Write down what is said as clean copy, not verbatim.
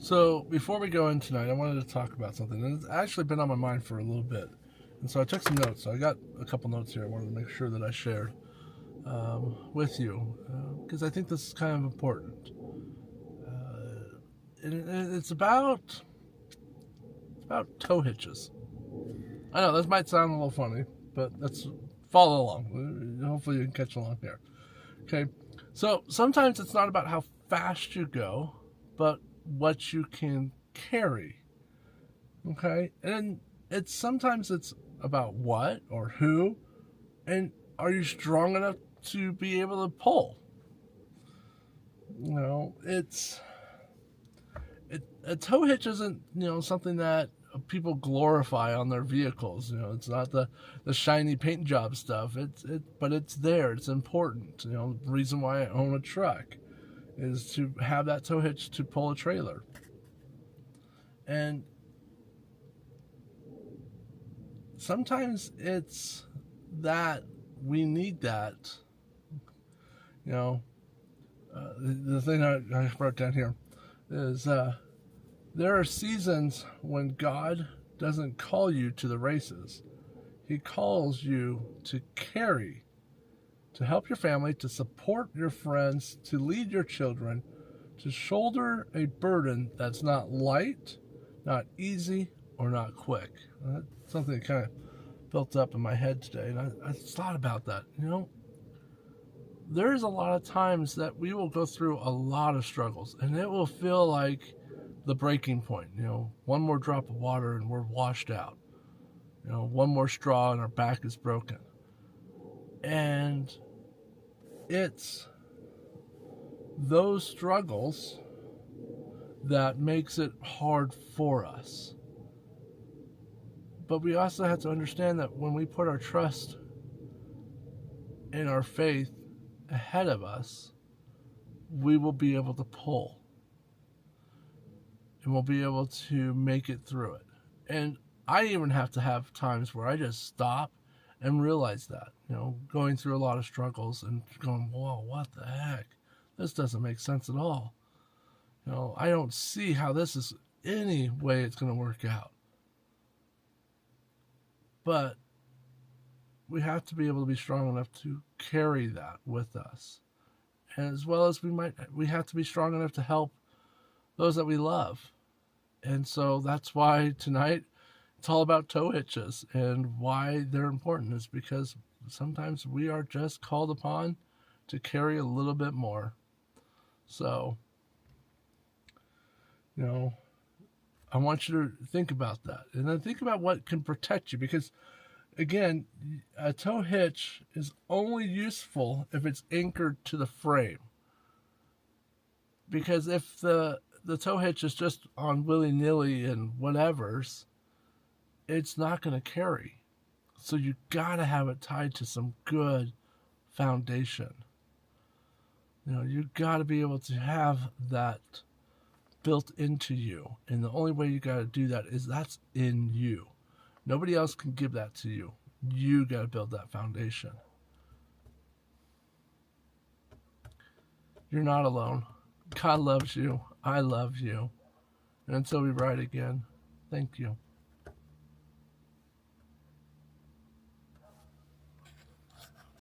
So before we go in tonight, I wanted to talk about something, and it's actually been on my mind for a little bit. And so I took some notes. So I got a couple notes here. I wanted to make sure that I shared with you because I think this is kind of important. And it's about tow hitches. I know this might sound a little funny, but let's follow along. Hopefully you can catch along here. Okay, so sometimes it's not about how fast you go, but what you can carry. Okay, and sometimes it's about what or who, and are you strong enough to be able to pull? A tow hitch isn't something that people glorify on their vehicles. It's not the shiny paint job stuff. But it's there. It's important. The reason why I own a truck is to have that tow hitch to pull a trailer. And sometimes it's that we need that. The thing I wrote down here is there are seasons when God doesn't call you to the races. He calls you to carry, to help your family, to support your friends, to lead your children, to shoulder a burden that's not light, not easy, or not quick. That's something that kind of built up in my head today, and I thought about that. There's a lot of times that we will go through a lot of struggles, and it will feel like the breaking point. One more drop of water and we're washed out. One more straw and our back is broken. And it's those struggles that makes it hard for us. But we also have to understand that when we put our trust and our faith ahead of us, we will be able to pull. And we'll be able to make it through it. And I even have to have times where I just stop and realize that, going through a lot of struggles and going, whoa, what the heck? This doesn't make sense at all. I don't see how this is any way it's going to work out. But we have to be able to be strong enough to carry that with us. And as well as we have to be strong enough to help those that we love. And so that's why tonight it's all about tow hitches, and why they're important is because sometimes we are just called upon to carry a little bit more. So, I want you to think about that, and then think about what can protect you, because again, a tow hitch is only useful if it's anchored to the frame. Because if the tow hitch is just on willy-nilly and whatevers, it's not going to carry. So you got to have it tied to some good foundation. You got to be able to have that built into you. And the only way you got to do that is that's in you. Nobody else can give that to you. You got to build that foundation. You're not alone. God loves you. I love you. And until we ride again, thank you.